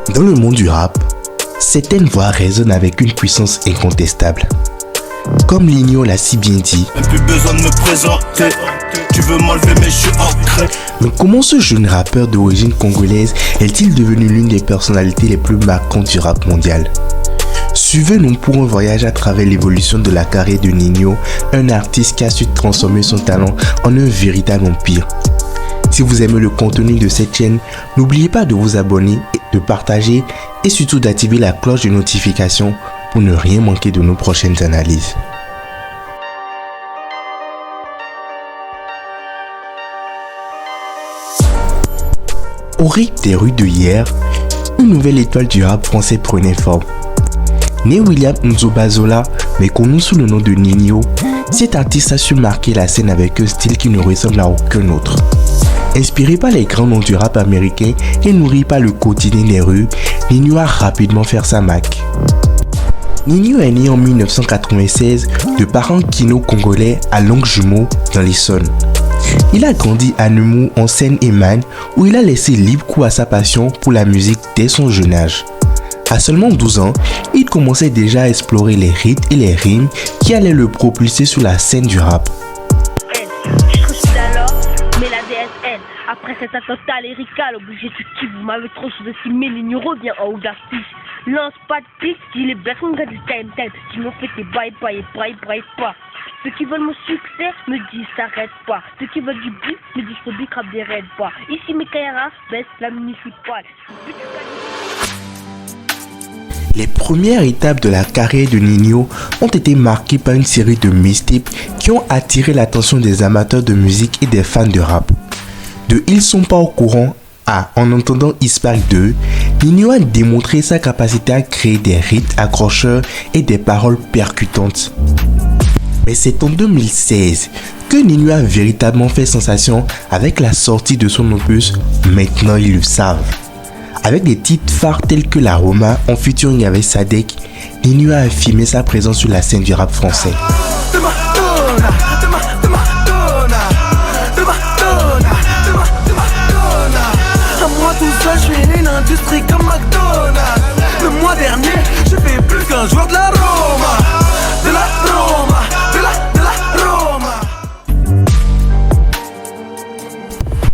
Dans le monde du rap, certaines voix résonnent avec une puissance incontestable. Comme Nino l'a si bien dit, plus besoin de me présenter, tu veux m'enlever mais je suis ancré. Mais comment ce jeune rappeur d'origine congolaise est-il devenu l'une des personnalités les plus marquantes du rap mondial? Suivez-nous pour un voyage à travers l'évolution de la carrière de Nino, un artiste qui a su transformer son talent en un véritable empire. Si vous aimez le contenu de cette chaîne, n'oubliez pas de vous abonner, de partager et surtout d'activer la cloche de notification pour ne rien manquer de nos prochaines analyses. Au rythme des rues de hier, une nouvelle étoile du rap français prenait forme. Né William Nzobazola, mais connu sous le nom de Nino, cet artiste a su marquer la scène avec un style qui ne ressemble à aucun autre. Inspiré par les grands noms du rap américain et nourri par le quotidien des rues, Nino a rapidement fait sa marque. Nino est né en 1996 de parents kino-congolais à Longjumeau dans l'Essonne. Il a grandi à Nemours en Seine-et-Marne où il a laissé libre cours à sa passion pour la musique dès son jeune âge. À seulement 12 ans, il commençait déjà à explorer les rythmes et les rimes qui allaient le propulser sur la scène du rap. Après cet attentat lyrical, obligé de qui vous m'avez trop sous-estimé, Nino revient en haut d'affiche. Lance pas de pique, dis les blessés, on gagne du time, sinon fais tes bye pas. Ceux qui veulent mon succès me disent s'arrête pas. Ceux qui veulent du beat me disent faut bicrap des raids pas. Ici mes Kaira baisse la municipale. Les premières étapes de la carrière de Nino ont été marquées par une série de mixtapes qui ont attiré l'attention des amateurs de musique et des fans de rap. De Ils sont pas au courant à En entendant Ispark 2, Nino a démontré sa capacité à créer des rythmes accrocheurs et des paroles percutantes. Mais c'est en 2016 que Nino a véritablement fait sensation avec la sortie de son opus Maintenant ils le savent. Avec des titres phares tels que La Roma en featuring avec Sadek, Nino a affirmé sa présence sur la scène du rap français. Je suis une industrie comme McDonald's. Le mois dernier, je fais plus qu'un joueur de la Roma. De la Roma, de la Roma.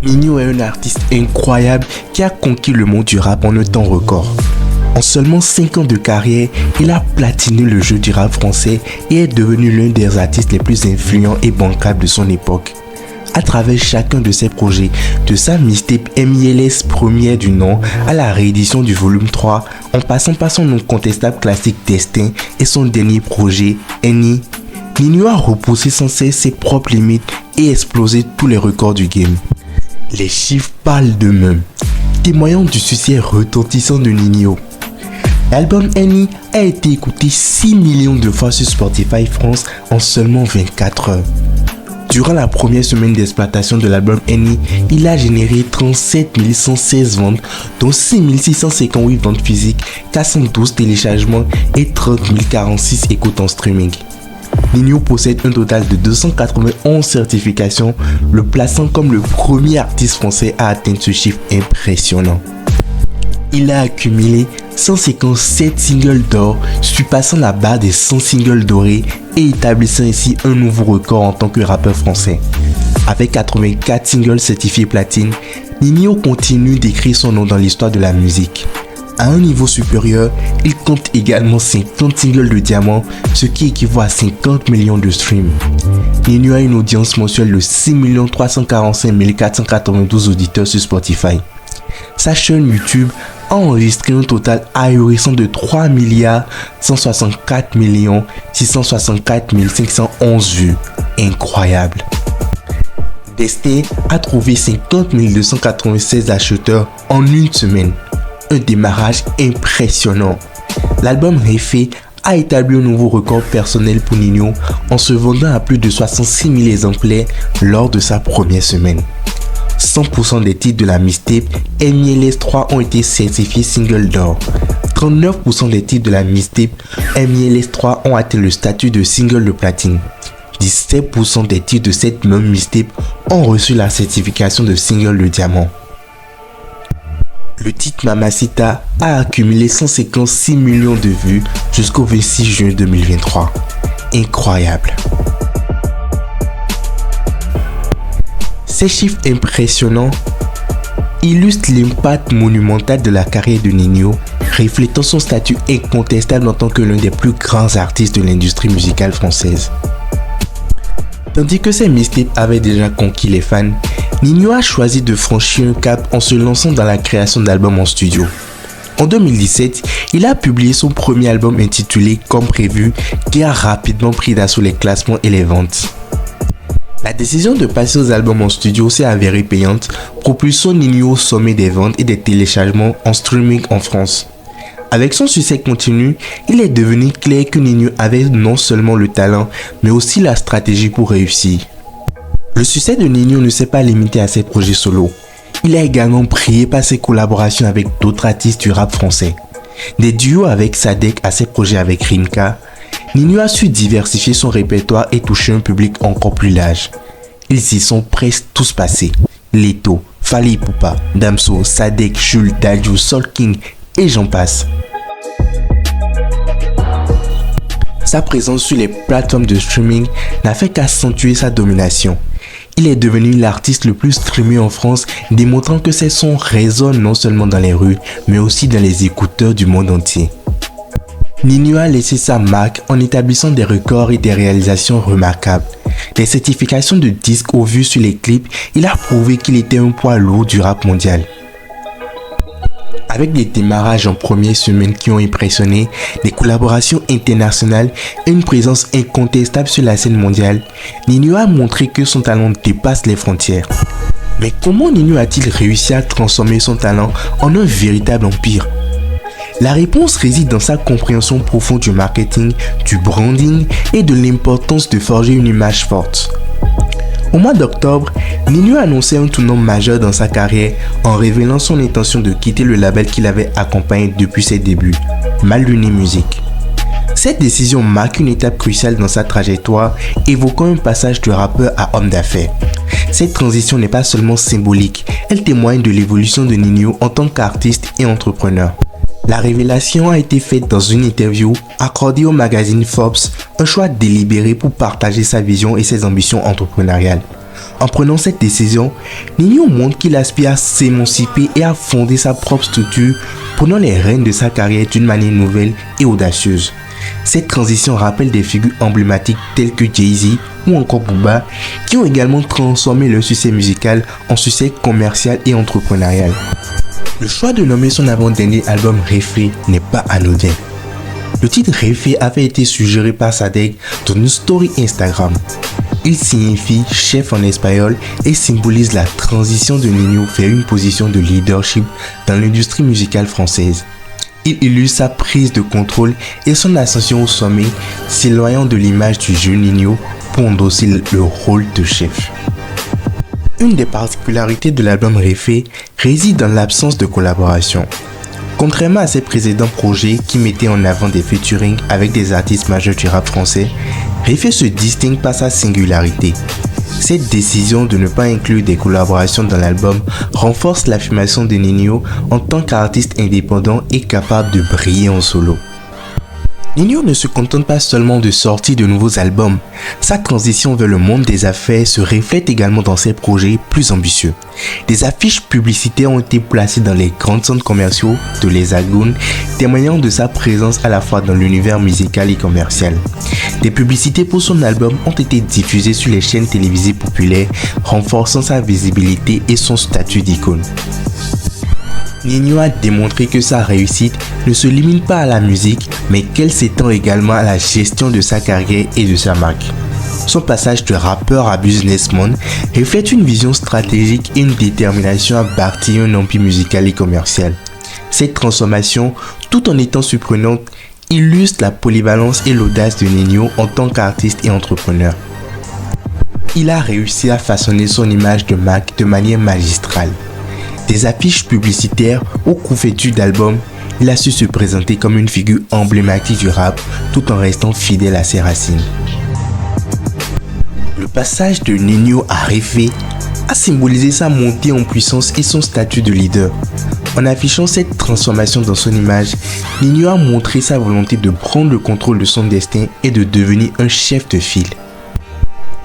Nino est un artiste incroyable qui a conquis le monde du rap en un temps record. En seulement 5 ans de carrière, il a platiné le jeu du rap français et est devenu l'un des artistes les plus influents et bancables de son époque. À travers chacun de ses projets, de sa mixtape MILS première du nom à la réédition du volume 3, en passant par son incontestable classique Destin et son dernier projet, Eni, Nino a repoussé sans cesse ses propres limites et explosé tous les records du game. Les chiffres parlent d'eux-mêmes, témoignant du succès retentissant de Nino. L'album Eni a été écouté 6 millions de fois sur Spotify France en seulement 24 heures. Durant la première semaine d'exploitation de l'album Eni, il a généré 37 116 ventes, dont 6 658 ventes physiques, 412 téléchargements et 30 046 écoutes en streaming. Nino possède un total de 291 certifications, le plaçant comme le premier artiste français à atteindre ce chiffre impressionnant. Il a accumulé 157 singles d'or, surpassant la barre des 100 singles dorés et établissant ainsi un nouveau record en tant que rappeur français. Avec 84 singles certifiés platine, Nino continue d'écrire son nom dans l'histoire de la musique. À un niveau supérieur, il compte également 50 singles de diamant, ce qui équivaut à 50 millions de streams. Nino a une audience mensuelle de 6 345 492 auditeurs sur Spotify. Sa chaîne YouTube a enregistré un total ahurissant de 3 164 664 511 vues. Incroyable. Destin a trouvé 50 296 acheteurs en une semaine. Un démarrage impressionnant. L'album Refait a établi un nouveau record personnel pour Nino en se vendant à plus de 66 000 exemplaires lors de sa première semaine. 100% des titres de la mixtape MILS 3 ont été certifiés single d'or. 39% des titres de la mixtape MILS 3 ont atteint le statut de single de platine. 17% des titres de cette même mixtape ont reçu la certification de single de diamant. Le titre Mamacita a accumulé 156 millions de vues jusqu'au 26 juin 2023. Incroyable. Ces chiffres impressionnants illustrent l'impact monumental de la carrière de Ninho, reflétant son statut incontestable en tant que l'un des plus grands artistes de l'industrie musicale française. Tandis que ses mixtapes avaient déjà conquis les fans, Ninho a choisi de franchir un cap en se lançant dans la création d'albums en studio. En 2017, il a publié son premier album intitulé Comme prévu, qui a rapidement pris d'assaut les classements et les ventes. La décision de passer aux albums en studio s'est avérée payante, propulsant Ninho au sommet des ventes et des téléchargements en streaming en France. Avec son succès continu, il est devenu clair que Ninho avait non seulement le talent, mais aussi la stratégie pour réussir. Le succès de Ninho ne s'est pas limité à ses projets solo. Il a également brillé par ses collaborations avec d'autres artistes du rap français. Des duos avec Sadek à ses projets avec Rimka, Ninho a su diversifier son répertoire et toucher un public encore plus large. Ils y sont presque tous passés. Leto, Fally Ipupa, Damso, Sadek, Jules, Dadju, Soul King et j'en passe. Sa présence sur les plateformes de streaming n'a fait qu'accentuer sa domination. Il est devenu l'artiste le plus streamé en France, démontrant que ses sons résonnent non seulement dans les rues, mais aussi dans les écouteurs du monde entier. Ninho a laissé sa marque en établissant des records et des réalisations remarquables. Des certifications de disques au vu sur les clips, il a prouvé qu'il était un poids lourd du rap mondial. Avec des démarrages en première semaine qui ont impressionné, des collaborations internationales et une présence incontestable sur la scène mondiale, Ninho a montré que son talent dépasse les frontières. Mais comment Ninho a-t-il réussi à transformer son talent en un véritable empire ? La réponse réside dans sa compréhension profonde du marketing, du branding et de l'importance de forger une image forte. Au mois d'octobre, Ninho a annoncé un tournant majeur dans sa carrière en révélant son intention de quitter le label qu'il avait accompagné depuis ses débuts, Mal Luné Music. Cette décision marque une étape cruciale dans sa trajectoire, évoquant un passage de rappeur à homme d'affaires. Cette transition n'est pas seulement symbolique, elle témoigne de l'évolution de Ninho en tant qu'artiste et entrepreneur. La révélation a été faite dans une interview accordée au magazine Forbes, un choix délibéré pour partager sa vision et ses ambitions entrepreneuriales. En prenant cette décision, Ninho montre qu'il aspire à s'émanciper et à fonder sa propre structure, prenant les rênes de sa carrière d'une manière nouvelle et audacieuse. Cette transition rappelle des figures emblématiques telles que Jay-Z ou encore Booba, qui ont également transformé leur succès musical en succès commercial et entrepreneurial. Le choix de nommer son avant-dernier album Réfé n'est pas anodin. Le titre Réfé avait été suggéré par Sadek dans une story Instagram. Il signifie chef en espagnol et symbolise la transition de Ninho vers une position de leadership dans l'industrie musicale française. Il illustre sa prise de contrôle et son ascension au sommet, s'éloignant de l'image du jeune Ninho pour endosser le rôle de chef. Une des particularités de l'album Réfé réside dans l'absence de collaboration. Contrairement à ses précédents projets qui mettaient en avant des featuring avec des artistes majeurs du rap français, Réfé se distingue par sa singularité. Cette décision de ne pas inclure des collaborations dans l'album renforce l'affirmation de Ninho en tant qu'artiste indépendant et capable de briller en solo. Ninho ne se contente pas seulement de sortir de nouveaux albums, sa transition vers le monde des affaires se reflète également dans ses projets plus ambitieux. Des affiches publicitaires ont été placées dans les grands centres commerciaux de l'Hexagone, témoignant de sa présence à la fois dans l'univers musical et commercial. Des publicités pour son album ont été diffusées sur les chaînes télévisées populaires, renforçant sa visibilité et son statut d'icône. Ninho a démontré que sa réussite ne se limite pas à la musique, mais qu'elle s'étend également à la gestion de sa carrière et de sa marque. Son passage de rappeur à businessman reflète une vision stratégique et une détermination à bâtir un empire musical et commercial. Cette transformation, tout en étant surprenante, illustre la polyvalence et l'audace de Ninho en tant qu'artiste et entrepreneur. Il a réussi à façonner son image de marque de manière magistrale. Des affiches publicitaires aux couvertures d'albums, il a su se présenter comme une figure emblématique du rap tout en restant fidèle à ses racines. Le passage de Ninho à Réfé a symbolisé sa montée en puissance et son statut de leader. En affichant cette transformation dans son image, Ninho a montré sa volonté de prendre le contrôle de son destin et de devenir un chef de file.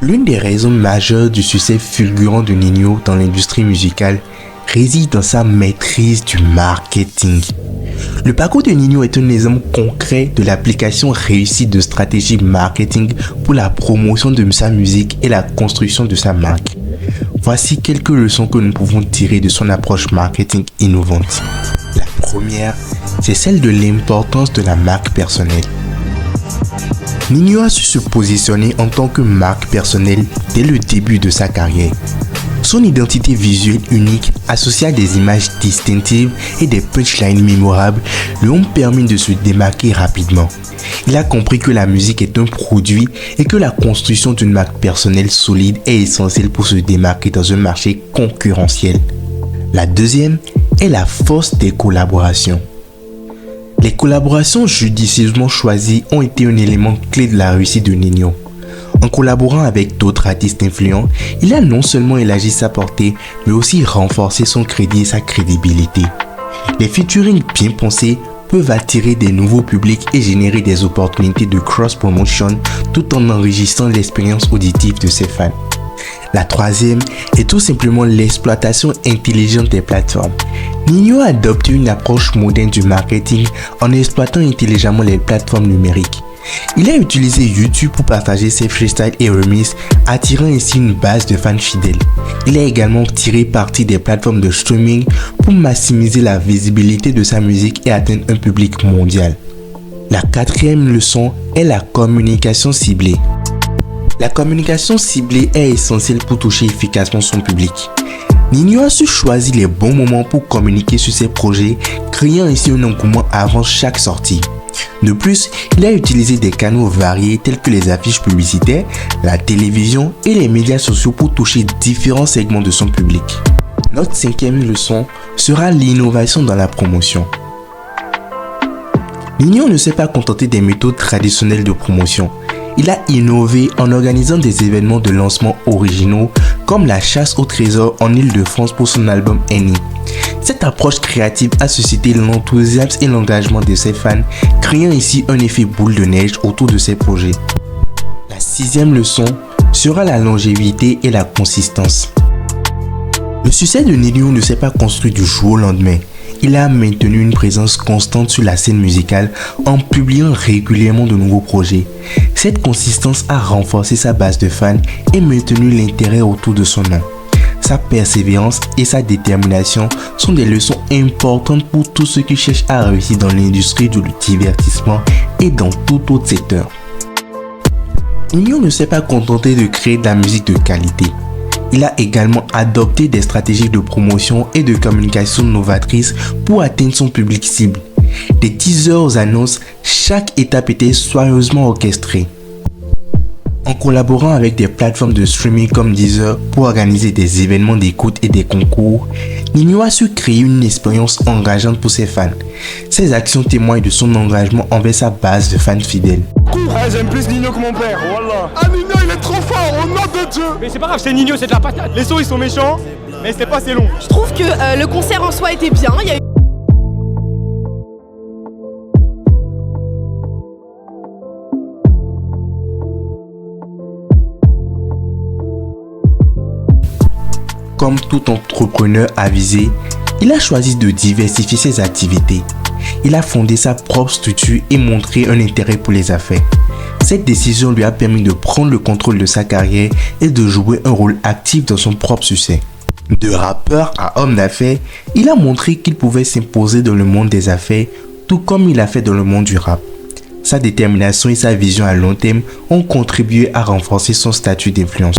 L'une des raisons majeures du succès fulgurant de Ninho dans l'industrie musicale réside dans sa maîtrise du marketing. Le parcours de Ninho est un exemple concret de l'application réussie de stratégies marketing pour la promotion de sa musique et la construction de sa marque. Voici quelques leçons que nous pouvons tirer de son approche marketing innovante. La première, c'est celle de l'importance de la marque personnelle. Ninho a su se positionner en tant que marque personnelle dès le début de sa carrière. Son identité visuelle unique, associée à des images distinctives et des punchlines mémorables, lui ont permis de se démarquer rapidement. Il a compris que la musique est un produit et que la construction d'une marque personnelle solide est essentielle pour se démarquer dans un marché concurrentiel. La deuxième est la force des collaborations. Les collaborations judicieusement choisies ont été un élément clé de la réussite de Ninho. En collaborant avec d'autres artistes influents, il a non seulement élargi sa portée, mais aussi renforcé son crédit et sa crédibilité. Les featuring bien pensés peuvent attirer des nouveaux publics et générer des opportunités de cross-promotion tout en enrichissant l'expérience auditive de ses fans. La troisième est tout simplement l'exploitation intelligente des plateformes. Ninho a adopté une approche moderne du marketing en exploitant intelligemment les plateformes numériques. Il a utilisé YouTube pour partager ses freestyles et remixes, attirant ainsi une base de fans fidèles. Il a également tiré parti des plateformes de streaming pour maximiser la visibilité de sa musique et atteindre un public mondial. La quatrième leçon est la communication ciblée. La communication ciblée est essentielle pour toucher efficacement son public. Ninho a su choisir les bons moments pour communiquer sur ses projets, créant ainsi un engouement avant chaque sortie. De plus, il a utilisé des canaux variés tels que les affiches publicitaires, la télévision et les médias sociaux pour toucher différents segments de son public. Notre cinquième leçon sera l'innovation dans la promotion. Ninho ne s'est pas contenté des méthodes traditionnelles de promotion. Il a innové en organisant des événements de lancement originaux comme la chasse au trésor en Île-de-France pour son album Annie. Cette approche créative a suscité l'enthousiasme et l'engagement de ses fans, créant ici un effet boule de neige autour de ses projets. La sixième leçon sera la longévité et la consistance. Le succès de Ninho ne s'est pas construit du jour au lendemain. Il a maintenu une présence constante sur la scène musicale en publiant régulièrement de nouveaux projets. Cette consistance a renforcé sa base de fans et maintenu l'intérêt autour de son nom. Sa persévérance et sa détermination sont des leçons importantes pour tous ceux qui cherchent à réussir dans l'industrie du divertissement et dans tout autre secteur. Ninho ne s'est pas contenté de créer de la musique de qualité. Il a également adopté des stratégies de promotion et de communication novatrices pour atteindre son public cible. Des teasers aux annonces, chaque étape était soigneusement orchestrée. En collaborant avec des plateformes de streaming comme Deezer pour organiser des événements d'écoute et des concours, Ninho a su créer une expérience engageante pour ses fans. Ces actions témoignent de son engagement envers sa base de fans fidèles. J'aime plus Ninho que mon père, wallah. Ah Ninho il est trop fort, au nom de Dieu. Mais c'est pas grave, c'est Ninho, c'est de la patate. Les sons ils sont méchants, mais c'était pas assez long. Je trouve que le concert en soi était bien. Il y a eu... Comme tout entrepreneur avisé, il a choisi de diversifier ses activités. Il a fondé sa propre structure et montré un intérêt pour les affaires. Cette décision lui a permis de prendre le contrôle de sa carrière et de jouer un rôle actif dans son propre succès. De rappeur à homme d'affaires, il a montré qu'il pouvait s'imposer dans le monde des affaires, tout comme il a fait dans le monde du rap. Sa détermination et sa vision à long terme ont contribué à renforcer son statut d'influence.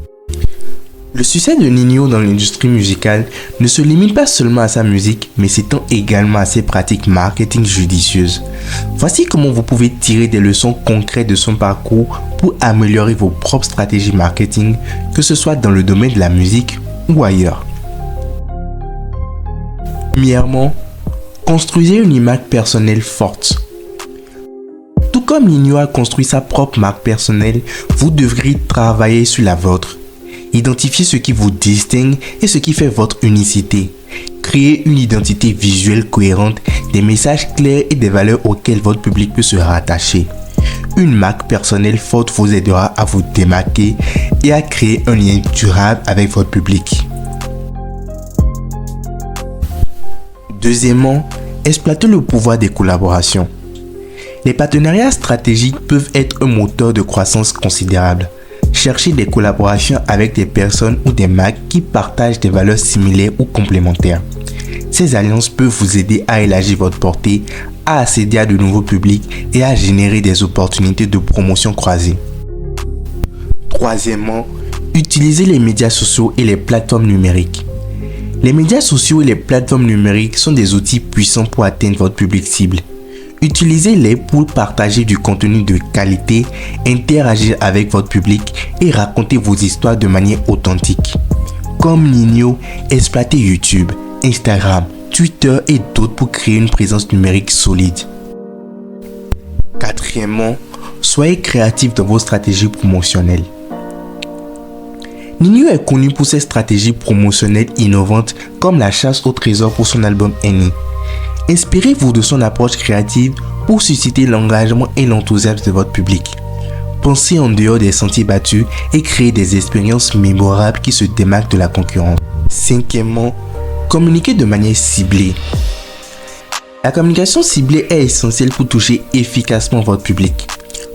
Le succès de Ninho dans l'industrie musicale ne se limite pas seulement à sa musique, mais s'étend également à ses pratiques marketing judicieuses. Voici comment vous pouvez tirer des leçons concrètes de son parcours pour améliorer vos propres stratégies marketing, que ce soit dans le domaine de la musique ou ailleurs. Premièrement, construisez une image personnelle forte. Tout comme Ninho a construit sa propre marque personnelle, vous devriez travailler sur la vôtre. Identifiez ce qui vous distingue et ce qui fait votre unicité. Créez une identité visuelle cohérente, des messages clairs et des valeurs auxquelles votre public peut se rattacher. Une marque personnelle forte vous aidera à vous démarquer et à créer un lien durable avec votre public. Deuxièmement, exploitez le pouvoir des collaborations. Les partenariats stratégiques peuvent être un moteur de croissance considérable. Cherchez des collaborations avec des personnes ou des marques qui partagent des valeurs similaires ou complémentaires. Ces alliances peuvent vous aider à élargir votre portée, à accéder à de nouveaux publics et à générer des opportunités de promotion croisée. Troisièmement, utilisez les médias sociaux et les plateformes numériques. Les médias sociaux et les plateformes numériques sont des outils puissants pour atteindre votre public cible. Utilisez-les pour partager du contenu de qualité, interagir avec votre public et raconter vos histoires de manière authentique. Comme Ninho, exploitez YouTube, Instagram, Twitter et d'autres pour créer une présence numérique solide. Quatrièmement, soyez créatif dans vos stratégies promotionnelles. Ninho est connu pour ses stratégies promotionnelles innovantes comme la chasse au trésor pour son album Annie. Inspirez-vous de son approche créative pour susciter l'engagement et l'enthousiasme de votre public. Pensez en dehors des sentiers battus et créez des expériences mémorables qui se démarquent de la concurrence. Cinquièmement, communiquez de manière ciblée. La communication ciblée est essentielle pour toucher efficacement votre public.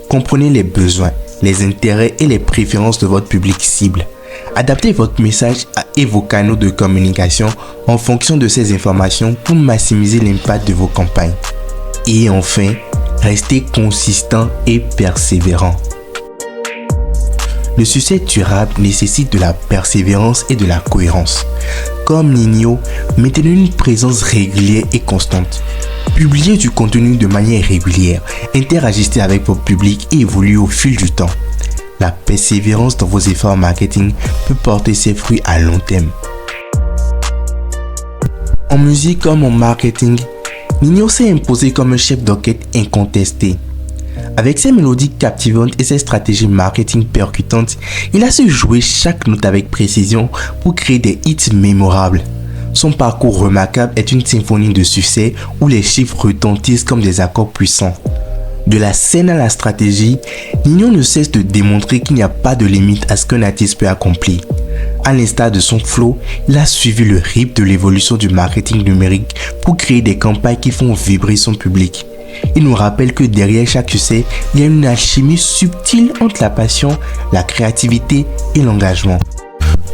Comprenez les besoins, les intérêts et les préférences de votre public cible. Adaptez votre message et vos canaux de communication en fonction de ces informations pour maximiser l'impact de vos campagnes. Et enfin, restez consistant et persévérant. Le succès durable nécessite de la persévérance et de la cohérence. Comme Ninho, maintenez une présence régulière et constante. Publiez du contenu de manière régulière, interagissez avec votre public et évoluez au fil du temps. La persévérance dans vos efforts marketing peut porter ses fruits à long terme. En musique comme en marketing, Ninho s'est imposé comme un chef d'orchestre incontesté. Avec ses mélodies captivantes et ses stratégies marketing percutantes, il a su jouer chaque note avec précision pour créer des hits mémorables. Son parcours remarquable est une symphonie de succès où les chiffres retentissent comme des accords puissants. De la scène à la stratégie, Ninho ne cesse de démontrer qu'il n'y a pas de limite à ce qu'un artiste peut accomplir. À l'instar de son flow, il a suivi le rythme de l'évolution du marketing numérique pour créer des campagnes qui font vibrer son public. Il nous rappelle que derrière chaque succès, il y a une alchimie subtile entre la passion, la créativité et l'engagement.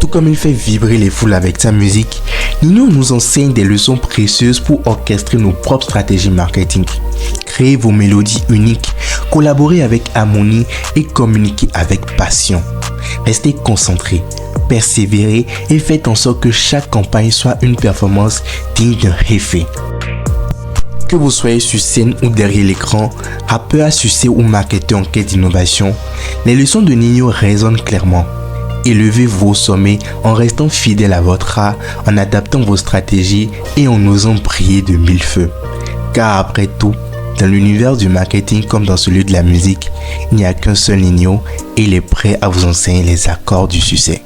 Tout comme il fait vibrer les foules avec sa musique, Ninho nous enseigne des leçons précieuses pour orchestrer nos propres stratégies marketing. Créez vos mélodies uniques, collaborez avec harmonie et communiquez avec passion. Restez concentrés, persévérez et faites en sorte que chaque campagne soit une performance digne d'un effet. Que vous soyez sur scène ou derrière l'écran, rappeur à succès ou marketeur en quête d'innovation, les leçons de Ninho résonnent clairement. Élevez vos sommets en restant fidèle à votre art, en adaptant vos stratégies et en osant briller de mille feux. Car après tout, dans l'univers du marketing comme dans celui de la musique, il n'y a qu'un seul Ninho et il est prêt à vous enseigner les accords du succès.